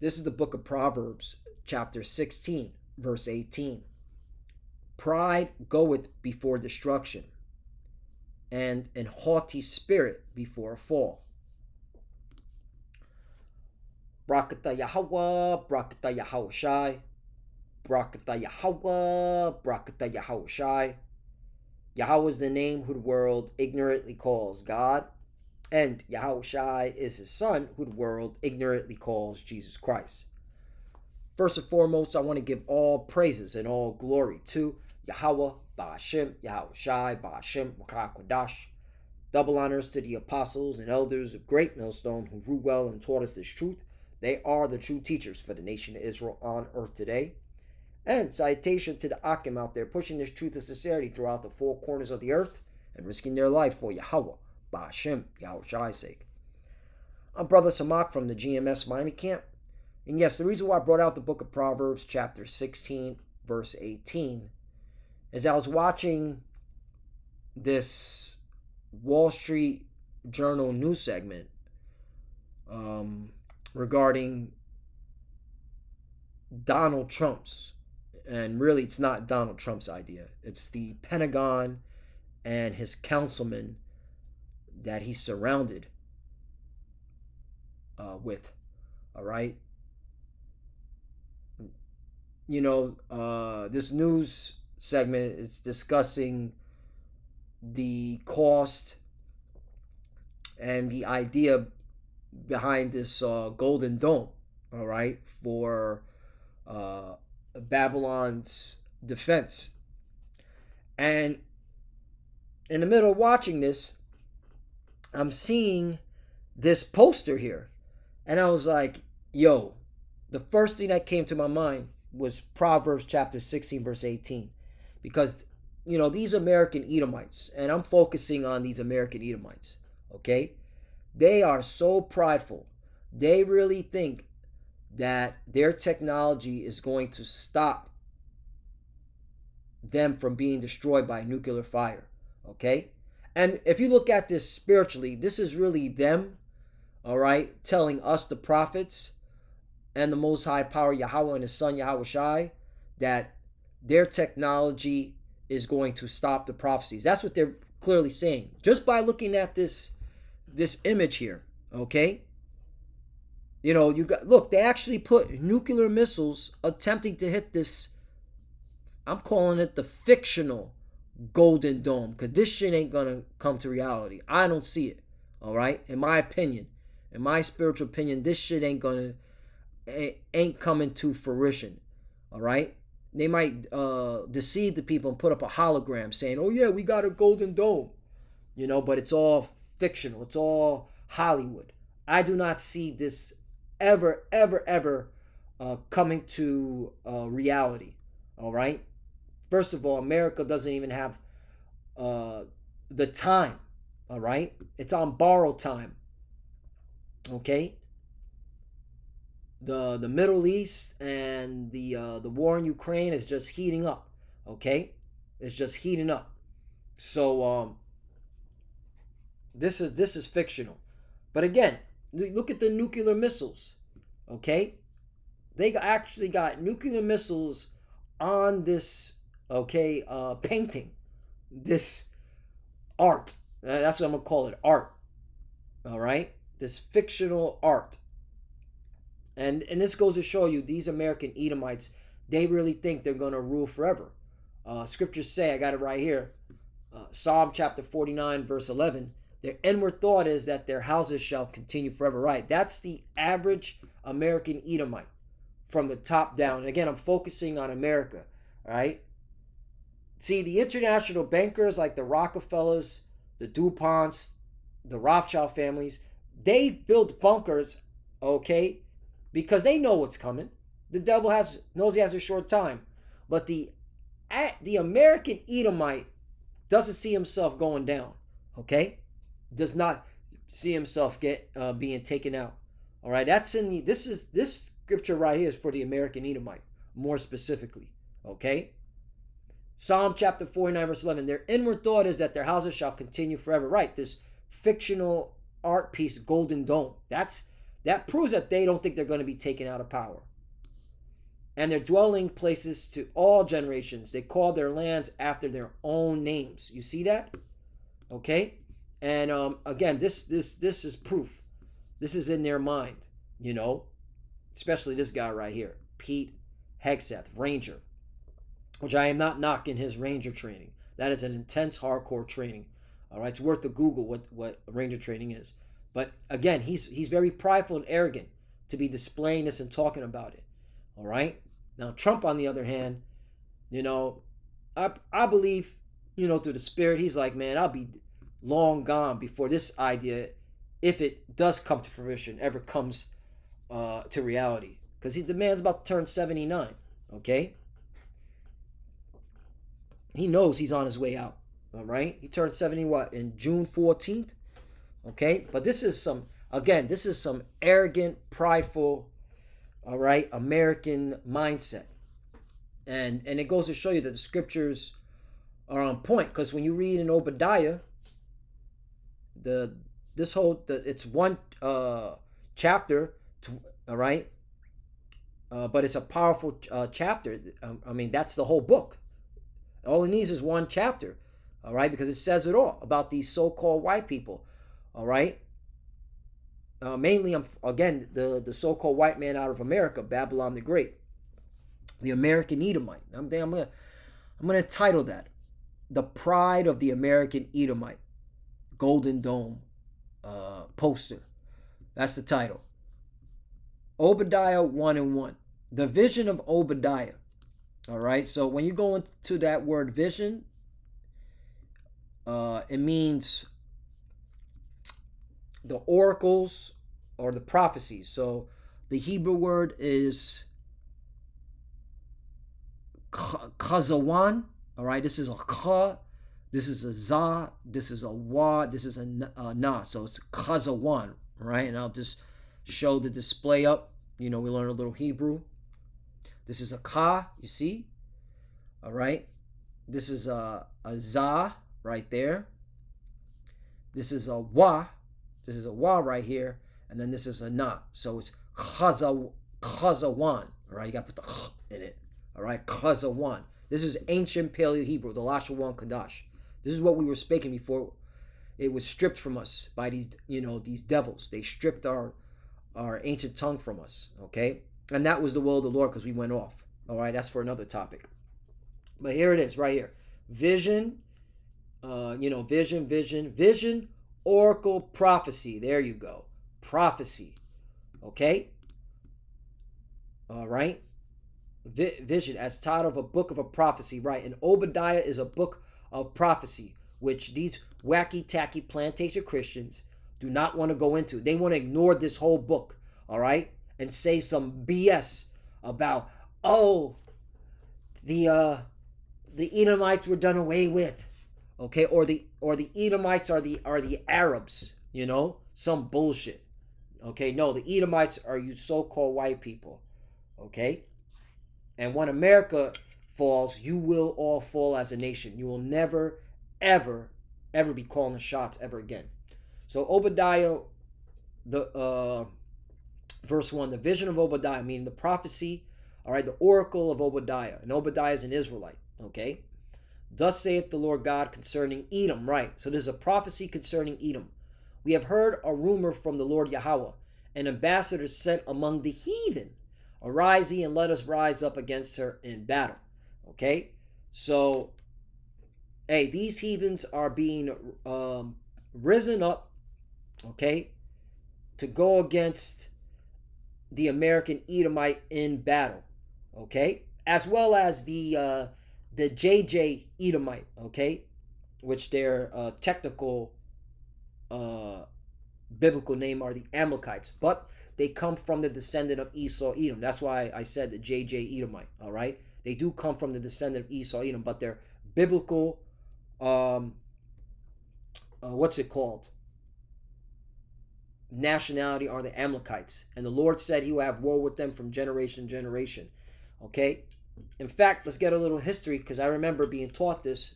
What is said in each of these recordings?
This is the book of Proverbs, chapter 16, verse 18. Pride goeth before destruction, and an haughty spirit before a fall. Brakata Yahweh, Brakata Yahushai, Brakata Yahweh, Brakata Yahushai. Yahweh is the name who the world ignorantly calls God, and Yahushai is his son who the world ignorantly calls Jesus Christ. First and foremost, I want to give all praises and all glory to Yahweh, Ba'ashem, Yahushai, Ba'ashem, Wakah Kodash. Double honors to the apostles and elders of Great Millstone who grew well and taught us this truth. They are the true teachers for the nation of Israel on earth today. And salutation to the Akim out there pushing this truth of sincerity throughout the four corners of the earth and risking their life for Yahweh, Ba'ashem, Yahushai's sake. I'm Brother Samak from the GMS Miami camp. And yes, the reason why I brought out the book of Proverbs, chapter 16, verse 18, is I was watching this Wall Street Journal news segment regarding Donald Trump's, and really it's not Donald Trump's idea. It's the Pentagon and his councilmen that he's surrounded with, all right? You know, this news segment is discussing the cost and the idea behind this golden dome, all right, for Babylon's defense. And in the middle of watching this, I'm seeing this poster here, and I was like, yo, the first thing that came to my mind was Proverbs chapter 16, verse 18, because you know, these American Edomites, and I'm focusing on these American Edomites, okay? They are so prideful. They really think that their technology is going to stop them from being destroyed by nuclear fire, okay? And if you look at this spiritually, this is really them, all right, telling us, the prophets, and the Most High Power, Yahweh and His Son, Yahushai, that their technology is going to stop the prophecies. That's what they're clearly saying just by looking at this image here, okay? You know, you got, look, they actually put nuclear missiles attempting to hit this, I'm calling it the fictional golden dome, because this shit ain't gonna come to reality. I don't see it, all right? In my opinion, in my spiritual opinion, this shit ain't coming to fruition, all right? They might deceive the people and put up a hologram saying, oh yeah, we got a golden dome, you know, but it's all fictional. It's all Hollywood. I do not see this ever coming to reality, all right? First of all, America doesn't even have the time, all right? It's on borrowed time, okay? The Middle East and the war in Ukraine is just heating up, okay? It's just heating up. So this is fictional. But again, look at the nuclear missiles, okay? They actually got nuclear missiles on this, okay, painting, this art. That's what I'm gonna call it, art. All right, this fictional art. And this goes to show you, these American Edomites, they really think they're going to rule forever. Scriptures say, I got it right here, Psalm chapter 49, verse 11, their inward thought is that their houses shall continue forever. Right, that's the average American Edomite from the top down. And again, I'm focusing on America, all right? See, the international bankers like the Rockefellers, the DuPonts, the Rothschild families, they built bunkers, okay, because they know what's coming. The devil knows he has a short time. But the American Edomite doesn't see himself going down, okay? Does not see himself being taken out. All right, that's in this scripture right here is for the American Edomite, more specifically, okay? Psalm chapter 49, verse 11, their inward thought is that their houses shall continue forever. Right, this fictional art piece, Golden Dome, that's That proves that they don't think they're going to be taken out of power. And their dwelling places to all generations. They call their lands after their own names. You see that? Okay? And again, this is proof. This is in their mind, you know, especially this guy right here, Pete Hegseth, Ranger, which I am not knocking his Ranger training. That is an intense, hardcore training. All right, it's worth a Google what Ranger training is. But again, he's very prideful and arrogant to be displaying this and talking about it. All right. Now Trump, on the other hand, you know, I believe, you know, through the spirit, he's like, man, I'll be long gone before this idea, if it does come to fruition, ever comes to reality. Because the man's about to turn 79. Okay. He knows he's on his way out. All right. He turned 70 what? In June 14th. Okay. But this is some arrogant, prideful, all right, American mindset. And it goes to show you that the scriptures are on point. Because when you read in Obadiah, it's one chapter, all right, but it's a powerful chapter. I mean, that's the whole book. All it needs is one chapter, all right, because it says it all about these so-called white people, all right. Mainly, again, the so-called white man out of America, Babylon the Great, the American Edomite. I'm gonna title that "The Pride of the American Edomite," Golden Dome poster. That's the title. Obadiah 1:1, the vision of Obadiah. All right. So when you go into that word vision, it means the oracles or the prophecies. So the Hebrew word is kazawan. All right, this is a ka, this is a za, this is a wa, this is a na. So it's kazawan, right? And I'll just show the display up. You know, we learn a little Hebrew. This is a ka, you see? All right. This is a za right there. This is a wa. This is a wa right here. And then this is a na. So it's kazawan. All right. You got to put the in it. All right. Kazawan. This is ancient Paleo Hebrew, the Lashawan Kadash. This is what we were speaking before it was stripped from us by these, you know, these devils. They stripped our ancient tongue from us. Okay. And that was the will of the Lord because we went off. All right. That's for another topic. But here it is right here. Vision, vision, oracle, prophecy. There you go. Prophecy. Okay. All right. Vision as title of a book of a prophecy. Right. And Obadiah is a book of prophecy, which these wacky tacky plantation Christians do not want to go into. They want to ignore this whole book. All right. And say some BS about, oh, the Edomites were done away with, okay, or the Edomites are the Arabs, you know, some bullshit, okay. No, the Edomites are you so-called white people, okay. And when America falls, you will all fall as a nation. You will never, ever, ever be calling the shots ever again. So Obadiah, the verse 1, the vision of Obadiah, meaning the prophecy, all right, the oracle of Obadiah. And Obadiah is an Israelite, okay? Thus saith the Lord God concerning Edom, right? So there's a prophecy concerning Edom. We have heard a rumor from the Lord Yahweh, an ambassador sent among the heathen. Arise ye and let us rise up against her in battle, okay? So, hey, these heathens are being risen up, okay, to go against the American Edomite in battle, okay, as well as the JJ Edomite, okay, which their technical biblical name are the Amalekites, but they come from the descendant of Esau Edom. That's why I said the JJ Edomite. All right, they do come from the descendant of Esau Edom, but their biblical what's it called? Nationality are the Amalekites, and the Lord said he will have war with them from generation to generation. Okay, in fact, let's get a little history because I remember being taught this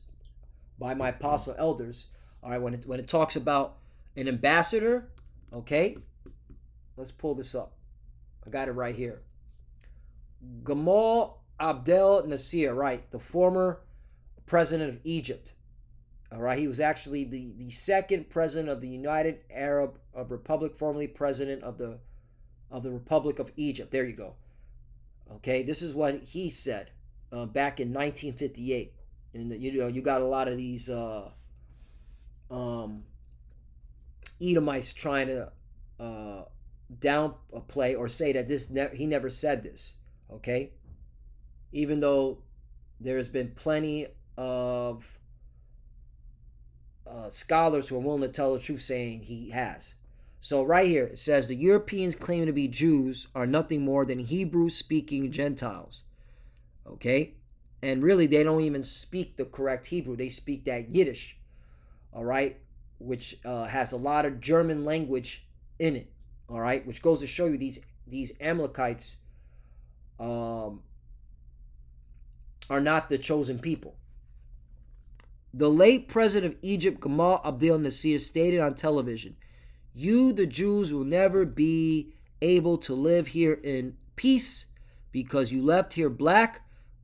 by my apostle elders. All right, when it talks about an ambassador, okay, Let's pull this up. I got it right here. Gamal Abdel Nasser, right, the former president of Egypt. All right, he was actually the second president of the United Arab Republic, formerly president of the Republic of Egypt. There you go. Okay, this is what he said back in 1958, and you got a lot of these um, Edomites trying to downplay or say that he never said this. Okay, even though there's been plenty of scholars who are willing to tell the truth saying he has. So right here it says the Europeans claiming to be Jews are nothing more than Hebrew speaking Gentiles. Okay, and really they don't even speak the correct Hebrew. They speak that Yiddish, all right, which has a lot of German language in it, all right, which goes to show you these Amalekites are not the chosen people. The late president of Egypt, Gamal Abdel Nasser, stated on television, "You, the Jews, will never be able to live here in peace because you left here black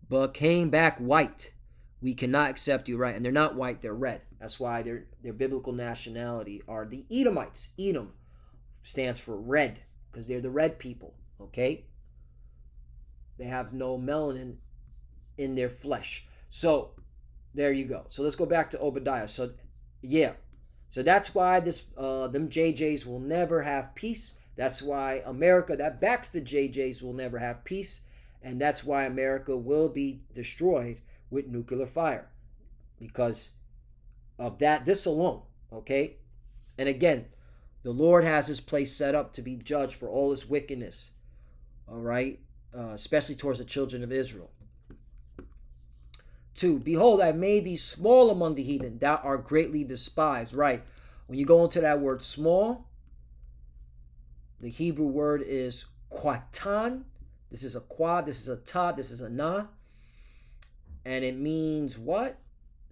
but came back white. We cannot accept you," right? And they're not white, they're red. That's why their biblical nationality are the Edomites. Edom stands for red because they're the red people, okay? They have no melanin in their flesh. So there you go. So let's go back to Obadiah. So yeah. So that's why them JJs will never have peace. That's why America that backs the JJs will never have peace. And that's why America will be destroyed with nuclear fire. Because of this alone. Okay? And again, the Lord has his place set up to be judged for all his wickedness. All right? Especially towards the children of Israel. 2. Behold, I made thee small among the heathen, thou art greatly despised. Right. When you go into that word small, the Hebrew word is quatan. This is a quad, this is a ta, this is a na. And it means what?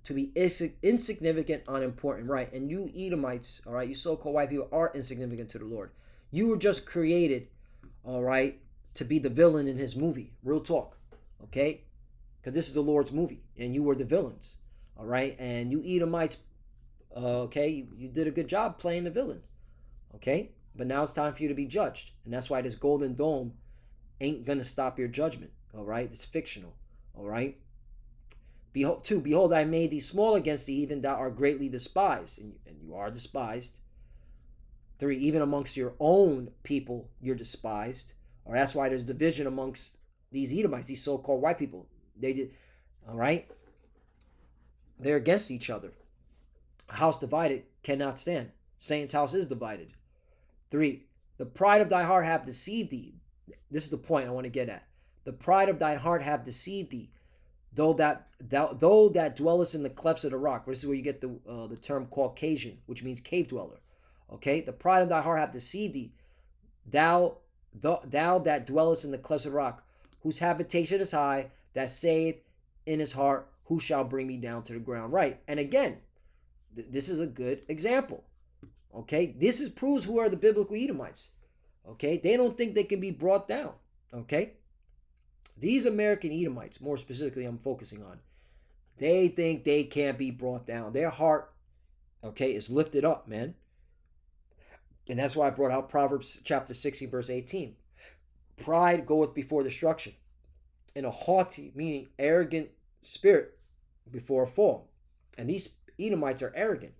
To be insignificant, unimportant. Right. And you Edomites, all right, you so-called white people are insignificant to the Lord. You were just created, all right, to be the villain in his movie. Real talk. Okay? Because this is the Lord's movie, and you were the villains, all right? And you Edomites, okay, you did a good job playing the villain, okay? But now it's time for you to be judged, and that's why this golden dome ain't going to stop your judgment, all right? It's fictional, all right? 2, behold, I made thee small against the heathen, thou art greatly despised, and you are despised. 3, even amongst your own people, you're despised, or that's why there's division amongst these Edomites, these so-called white people. They did, all right? They're against each other. A house divided cannot stand. Satan's house is divided. 3, the pride of thy heart have deceived thee. This is the point I want to get at. The pride of thine heart have deceived thee, though that dwellest in the clefts of the rock. This is where you get the term Caucasian, which means cave dweller. Okay, the pride of thy heart have deceived thee, thou that dwellest in the clefts of the rock, whose habitation is high, that saith in his heart, who shall bring me down to the ground? Right. And again, this is a good example. Okay. This proves who are the biblical Edomites. Okay. They don't think they can be brought down. Okay. These American Edomites, more specifically, I'm focusing on, they think they can't be brought down. Their heart, okay, is lifted up, man. And that's why I brought out Proverbs chapter 16, verse 18. Pride goeth before destruction, and a haughty, meaning arrogant spirit before a fall. And these Edomites are arrogant.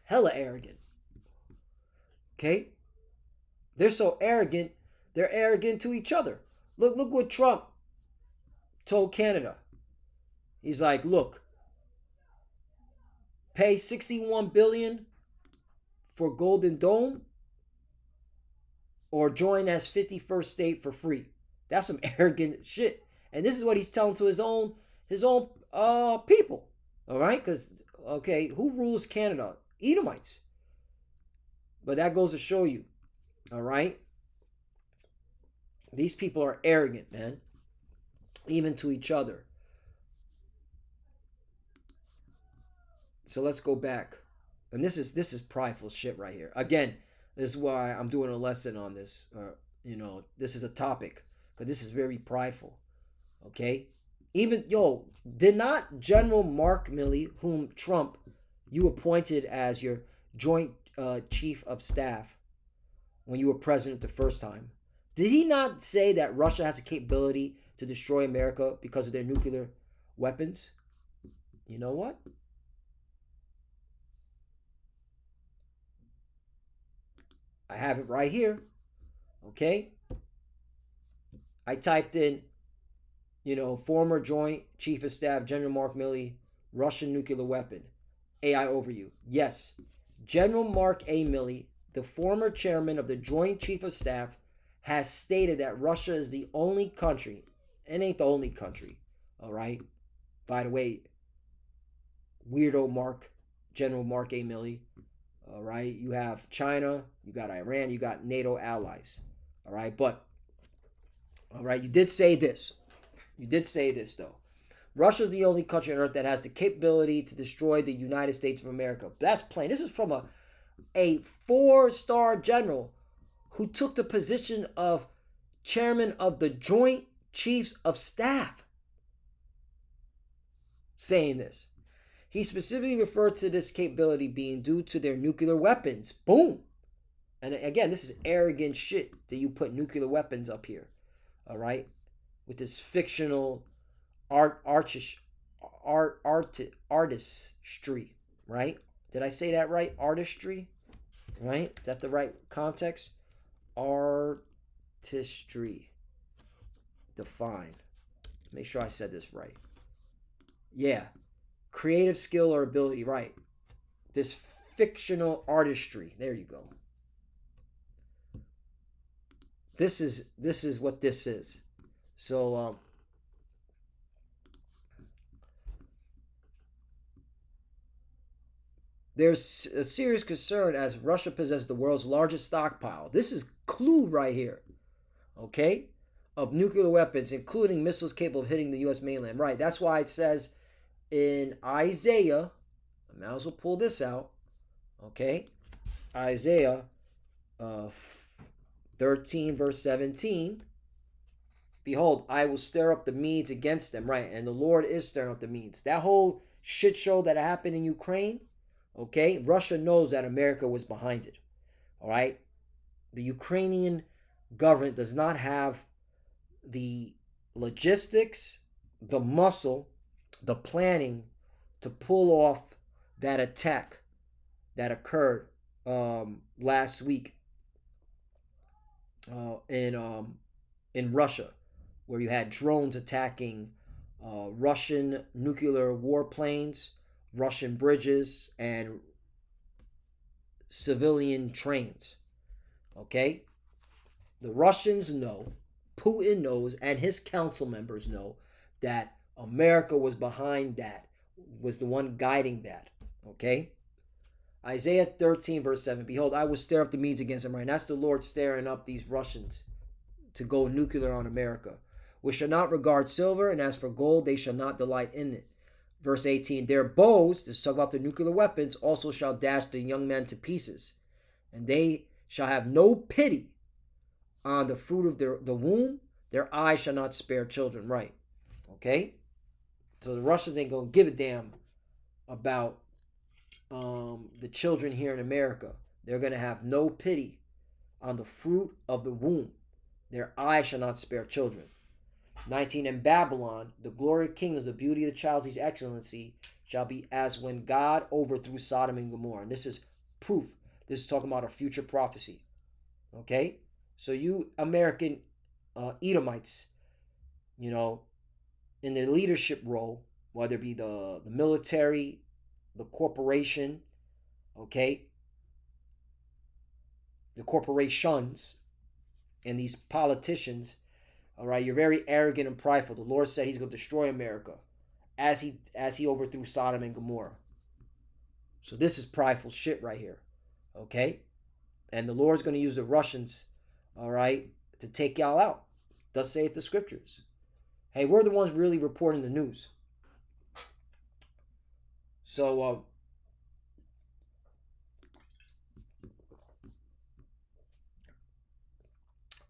Hella arrogant. Okay? They're so arrogant, they're arrogant to each other. Look what Trump told Canada. He's like, look, pay $61 billion for Golden Dome or join as 51st state for free. That's some arrogant shit. And this is what he's telling to his own people. All right? Because, okay, who rules Canada? Edomites. But that goes to show you. All right? These people are arrogant, man. Even to each other. So let's go back. And this is prideful shit right here. Again, This is why I'm doing a lesson on this. This is a topic because this is very prideful. Okay, even yo, did not General Mark Milley, whom Trump you appointed as your joint chief of staff when you were president the first time, did he not say that Russia has a capability to destroy America because of their nuclear weapons? You know what? I have it right here. Okay, I typed in, former Joint Chief of Staff General Mark Milley, Russian nuclear weapon. AI overview. Yes, General Mark A. Milley, the former chairman of the Joint Chief of Staff, has stated that Russia is the only country, and ain't the only country, all right? By the way, weirdo Mark, General Mark A. Milley, all right? You have China, you got Iran, you got NATO allies, all right? But, all right, you did say this. You did say this, though. Russia is the only country on earth that has the capability to destroy the United States of America. That's plain. This is from a four-star general who took the position of chairman of the Joint Chiefs of Staff saying this. He specifically referred to this capability being due to their nuclear weapons. Boom. And again, this is arrogant shit that you put nuclear weapons up here. All right? With this fictional artistry, right? Did I say that right? Artistry, right? Is that the right context? Artistry. Define. Make sure I said this right. Yeah. Creative skill or ability, right. This fictional artistry. There you go. This is what this is. So there's a serious concern as Russia possesses the world's largest stockpile. This is clue right here. Okay? Of nuclear weapons, including missiles capable of hitting the U.S. mainland. Right. That's why it says in Isaiah, I might as well pull this out. Okay? Isaiah 13, verse 17. Behold, I will stir up the Medes against them. Right. And the Lord is stirring up the Medes. That whole shit show that happened in Ukraine, okay? Russia knows that America was behind it. All right? The Ukrainian government does not have the logistics, the muscle, the planning to pull off that attack that occurred last week in Russia, where you had drones attacking Russian nuclear warplanes, Russian bridges, and civilian trains. Okay? The Russians know, Putin knows, and his council members know that America was behind that, was the one guiding that. Okay? Isaiah 13, verse 7. Behold, I will stir up the Medes against them. Right? And that's the Lord stirring up these Russians to go nuclear on America. Which shall not regard silver, and as for gold, they shall not delight in it. Verse 18. Their bows, this is talking about their nuclear weapons, also shall dash the young men to pieces. And they shall have no pity on the fruit of the womb. Their eyes shall not spare children. Right. Okay? So the Russians ain't going to give a damn about the children here in America. They're going to have no pity on the fruit of the womb. Their eyes shall not spare children. 19. In Babylon, the glory of kingdoms, the beauty of the child's excellency shall be as when God overthrew Sodom and Gomorrah. And this is proof. This is talking about a future prophecy. Okay? So you American Edomites, in the leadership role, whether it be the military, the corporation, okay, the corporations, and these politicians, all right, you're very arrogant and prideful. The Lord said he's going to destroy America as he overthrew Sodom and Gomorrah. So this is prideful shit right here, okay? And the Lord's going to use the Russians, all right, to take y'all out. Thus saith the scriptures. Hey, we're the ones really reporting the news. So,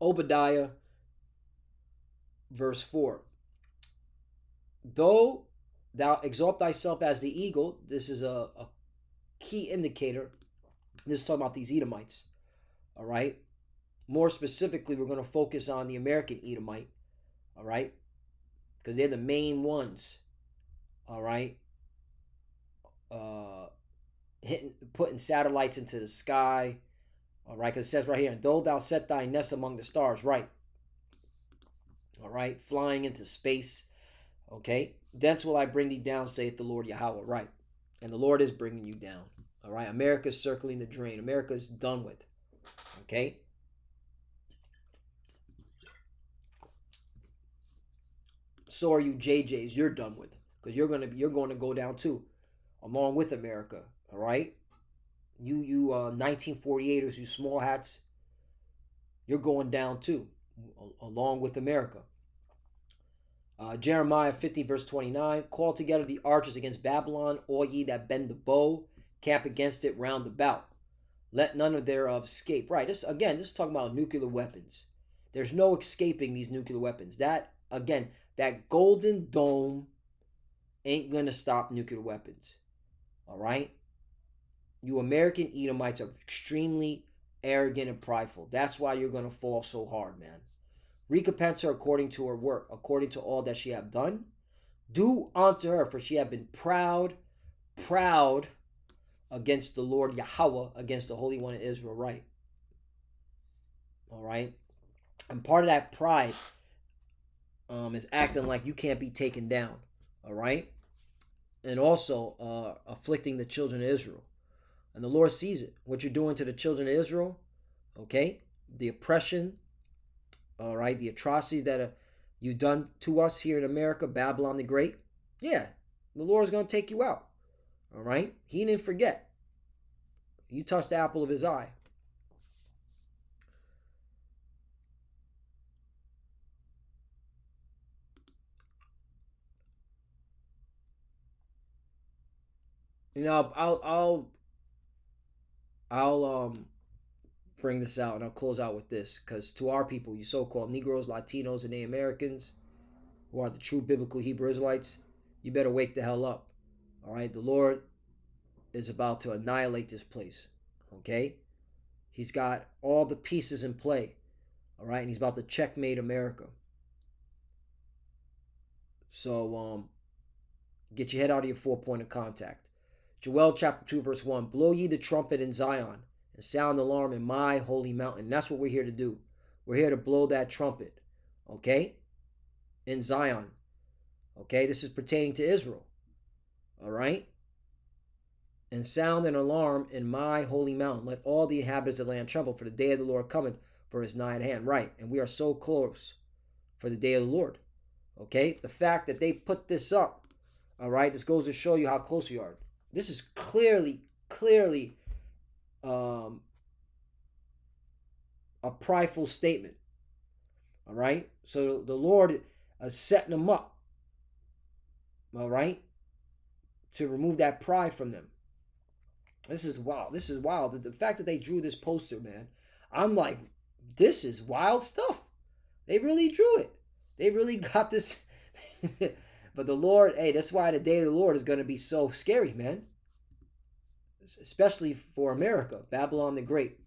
Obadiah, verse 4. Though thou exalt thyself as the eagle, this is a key indicator. This is talking about these Edomites. All right. More specifically, we're going to focus on the American Edomite. All right. Because they're the main ones. All right. Putting satellites into the sky. All right. Because it says right here, and though thou set thy nest among the stars. Right. All right. Flying into space. Okay. Thence will I bring thee down, saith the Lord Yahweh. Right. And the Lord is bringing you down. All right. America's circling the drain. America's done with. Okay. So are you JJs. You're done with. Because you're going to go down too. Along with America. All right. You 1948ers, you small hats. You're going down too. Along with America. Jeremiah 50 verse 29. Call together the archers against Babylon, all ye that bend the bow, camp against it round about. Let none of thereof escape. Right, this is talking about nuclear weapons. There's no escaping these nuclear weapons. That golden dome ain't gonna stop nuclear weapons. All right? You American Edomites are extremely arrogant and prideful. That's why you're gonna fall so hard, man. Recompense her according to her work, according to all that she have done. Do unto her, for she have been proud against the Lord Yahweh, against the Holy One of Israel, right? All right? And part of that pride is acting like you can't be taken down, all right? And also afflicting the children of Israel. And the Lord sees it, what you're doing to the children of Israel, okay? The oppression, all right, the atrocities that you've done to us here in America, Babylon the Great. Yeah, the Lord is going to take you out. All right? He didn't forget. You touched the apple of his eye. You know, I'll bring this out and I'll close out with this, because to our people, you so-called Negroes, Latinos, and Native Americans, who are the true biblical Hebrew Israelites, you better wake the hell up. All right? The Lord is about to annihilate this place. Okay? He's got all the pieces in play. All right? And he's about to checkmate America. So, get your head out of your 4 point of contact. Joel chapter 2 verse 1. Blow ye the trumpet in Zion and sound the alarm in my holy mountain. And that's what we're here to do. We're here to blow that trumpet. Okay? In Zion. Okay? This is pertaining to Israel. All right? And sound an alarm in my holy mountain. Let all the inhabitants of the land tremble, for the day of the Lord cometh, for his nigh at hand. Right. And we are so close for the day of the Lord. Okay? The fact that they put this up, all right, this goes to show you how close we are. This is clearly a prideful statement. All right? So the Lord is setting them up, all right, to remove that pride from them. This is wild. This is wild. The fact that they drew this poster, man, I'm like, this is wild stuff. They really drew it. They really got this. But the Lord, hey, that's why the day of the Lord is going to be so scary, man. Especially for America, Babylon the Great.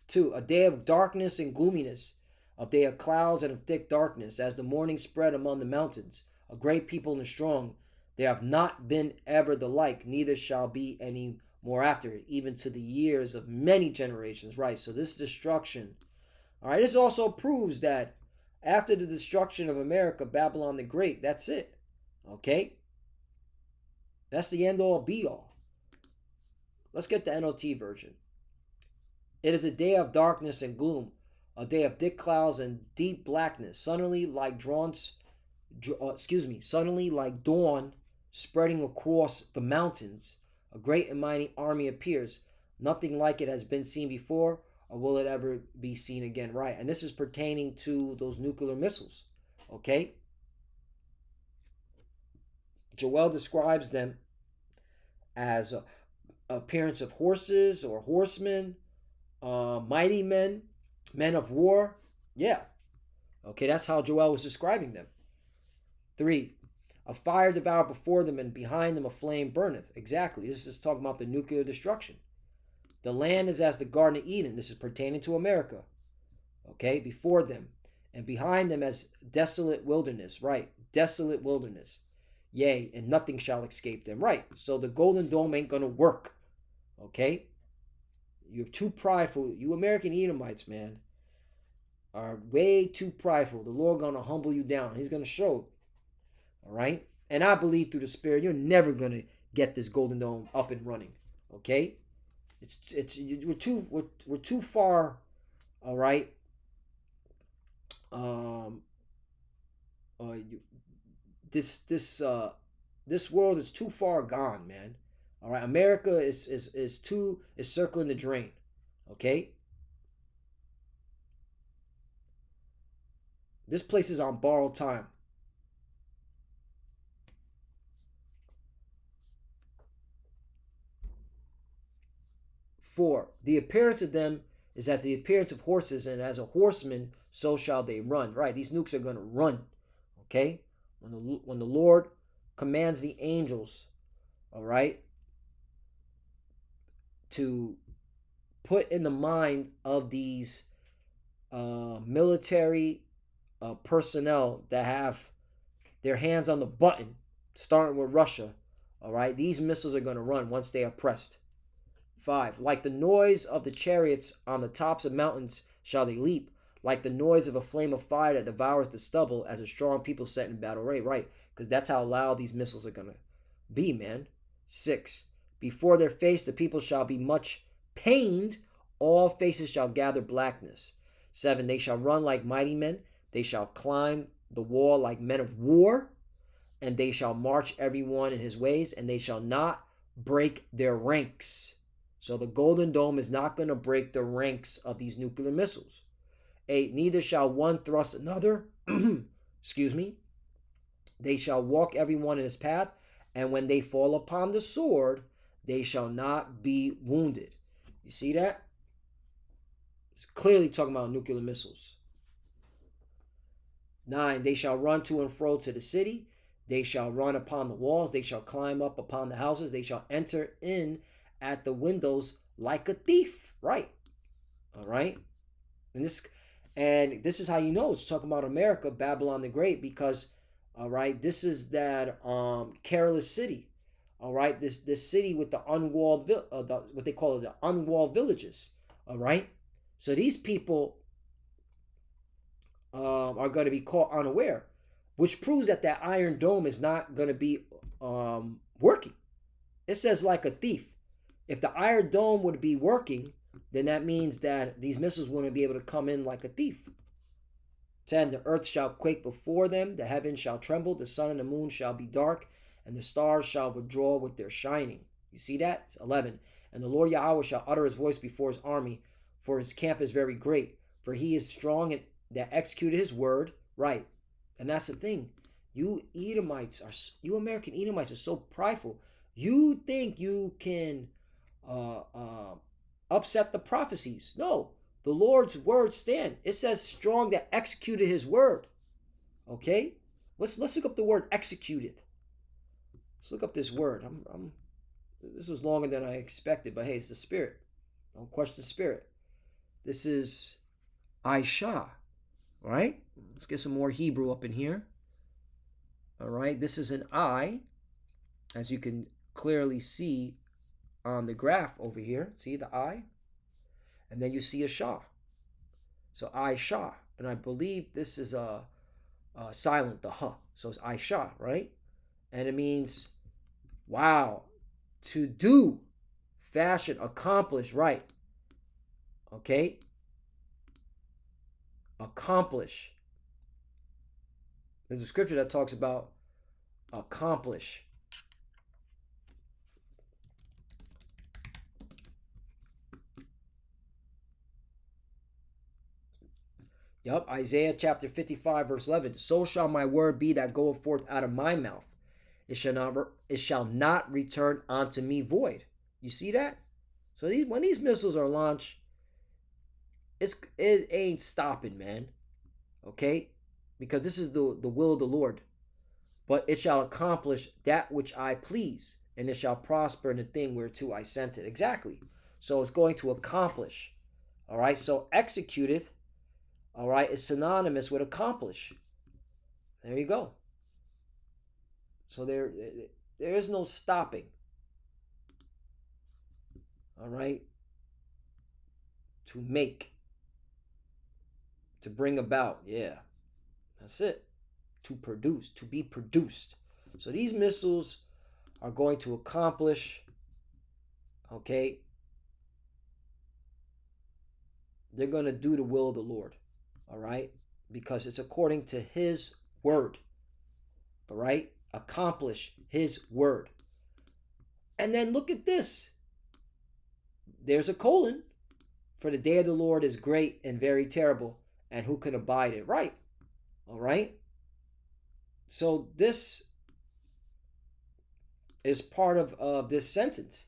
2, a day of darkness and gloominess, a day of clouds and of thick darkness, as the morning spread among the mountains, a great people and strong. There have not been ever the like, neither shall be any more after it, even to the years of many generations. Right, so this destruction. All right, this also proves that after the destruction of America, Babylon the Great, that's it. Okay? That's the end all be all. Let's get the NOT version. It is a day of darkness and gloom, a day of thick clouds and deep blackness, suddenly like dawn spreading across the mountains. A great and mighty army appears. Nothing like it has been seen before, or will it ever be seen again. Right, and this is pertaining to those nuclear missiles. Okay? Joel describes them as appearance of horses or horsemen, mighty men, men of war, Yeah. Okay, that's how Joel was describing them. 3. A fire devoured before them, and behind them a flame burneth. Exactly. This is talking about the nuclear destruction. The land is as the Garden of Eden. This is pertaining to America. Okay, before them. And behind them as desolate wilderness. Right. Desolate wilderness. Yea, and nothing shall escape them. Right. So the golden dome ain't going to work. Okay. You're too prideful. You American Edomites, man, are way too prideful. The Lord gonna humble you down. He's gonna show. All right. And I believe through the Spirit, you're never gonna get this golden dome up and running. Okay. It's we're too far. All right. Um. Uh. This this this world is too far gone, man. All right. America is circling the drain. Okay. This place is on borrowed time. 4. The appearance of them is as the appearance of horses, and as a horseman, so shall they run. Right, these nukes are going to run. Okay, when the Lord commands the angels, all right, to put in the mind of these military personnel that have their hands on the button, starting with Russia, all right, these missiles are going to run once they are pressed. 5. Like the noise of the chariots on the tops of mountains shall they leap, like the noise of a flame of fire that devours the stubble, as a strong people set in battle array. Right, because that's how loud these missiles are going to be, man. 6. Before their face the people shall be much pained, all faces shall gather blackness. 7. They shall run like mighty men, they shall climb the wall like men of war, and they shall march every one in his ways, and they shall not break their ranks. So the Golden Dome is not going to break the ranks of these nuclear missiles. 8. Neither shall one thrust another. Excuse me. They shall walk every one in his path, and when they fall upon the sword, they shall not be wounded. You see that? It's clearly talking about nuclear missiles. 9. They shall run to and fro to the city. They shall run upon the walls. They shall climb up upon the houses. They shall enter in at the windows like a thief. Right. All right. And this is how you know it's talking about America, Babylon the Great, because all right, this is that careless city. All right, this city with the unwalled what they call it, the unwalled villages. All right. So these people are going to be caught unaware, which proves that that Iron Dome is not going to be working. It says like a thief. If the Iron Dome would be working, then that means that these missiles wouldn't be able to come in like a thief. 10. The earth shall quake before them, the heavens shall tremble, the sun and the moon shall be dark, and the stars shall withdraw with their shining. You see that? 11. And the Lord Yahweh shall utter his voice before his army, for his camp is very great, for he is strong and that executed his word. Right. And that's the thing. You American Edomites are so prideful. You think you can upset the prophecies. No, the Lord's word stand. It says strong that executed his word. Okay, let's look up the word executed. Let's look up this word. This was longer than I expected, but hey, it's the Spirit. Don't question the Spirit. This is Aisha, right? Let's get some more Hebrew up in here. All right, this is an I, as you can clearly see on the graph over here. See the I? And then you see a Shah. So Aisha. And I believe this is a silent, the H. So it's Aisha, right? And it means, wow, to do, fashion, accomplish, right? Okay? Accomplish. There's a scripture that talks about accomplish. Yup, Isaiah chapter 55, verse 11. So shall my word be that goeth forth out of my mouth. It shall not return unto me void. You see that? So when these missiles are launched, it ain't stopping, man. Okay? Because this is the will of the Lord. But it shall accomplish that which I please, and it shall prosper in the thing whereto I sent it. Exactly. So it's going to accomplish. All right. So executeth, all right, is synonymous with accomplish. There you go. So there is no stopping. All right. To make, to bring about. Yeah. That's it. To produce, to be produced. So these missiles are going to accomplish, okay, they're going to do the will of the Lord, all right, because it's according to His word, all right, accomplish His word. And then look at this, there's a colon, for the day of the Lord is great and very terrible, and who can abide it? Right, all right. So this is part of this sentence.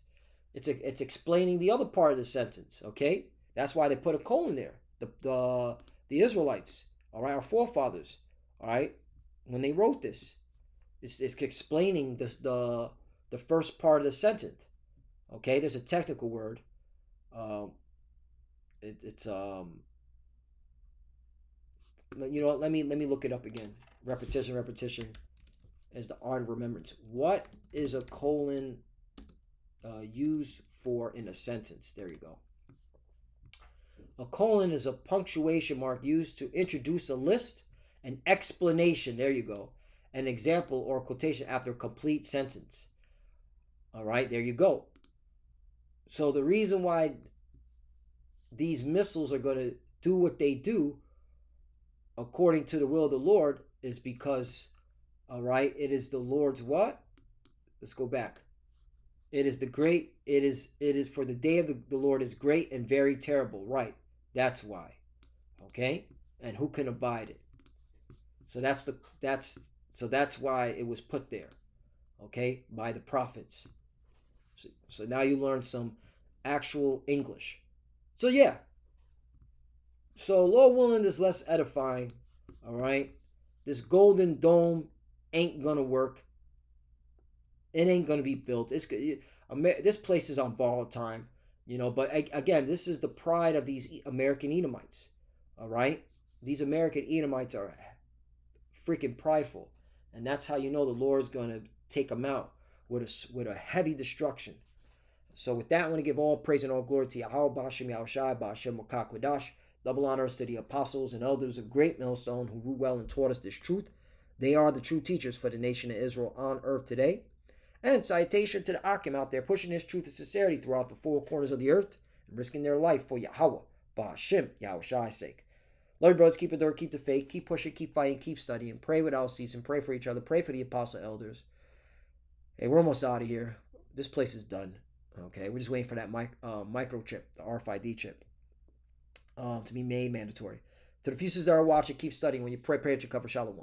It's explaining the other part of the sentence. Okay, that's why they put a colon there. The Israelites, all right, our forefathers, all right, when they wrote this, it's explaining the first part of the sentence. Okay, there's a technical word. Um, it's you know what? Let me look it up again. Repetition is the art of remembrance. What is a colon used for in a sentence? There you go. A colon is a punctuation mark used to introduce a list, an explanation, there you go, an example or quotation after a complete sentence. All right, there you go. So the reason why these missiles are going to do what they do according to the will of the Lord is because, all right, it is the Lord's what? Let's go back. It is it is for the day of the Lord is great and very terrible. Right. That's why. Okay? And who can abide it? So that's why it was put there. Okay? By the prophets. So now you learn some actual English. So yeah. So Lord willing, this less edifying. All right? This golden dome ain't gonna work. It ain't gonna be built. This place is on borrowed time, you know. But again, this is the pride of these American Edomites. All right, these American Edomites are freaking prideful, and that's how you know the Lord's gonna take them out with a heavy destruction. So with that, I want to give all praise and all glory to Yahweh, Bashem, Yahushai, Bashem, Makakwadash. Double honors to the apostles and elders of Great Millstone who ruled well and taught us this truth. They are the true teachers for the nation of Israel on earth today. And citation to the Akim out there pushing this truth and sincerity throughout the four corners of the earth and risking their life for Yahweh, Ba'ashim, Yahushai's sake. Love you, brothers. Keep it there. Keep the faith. Keep pushing. Keep fighting. Keep studying. Pray without ceasing. Pray for each other. Pray for the apostle elders. Hey, we're almost out of here. This place is done. Okay, we're just waiting for that microchip, the RFID chip, to be made mandatory. To the fuses that are watching, keep studying. When you pray, pray at your cover. Shalom.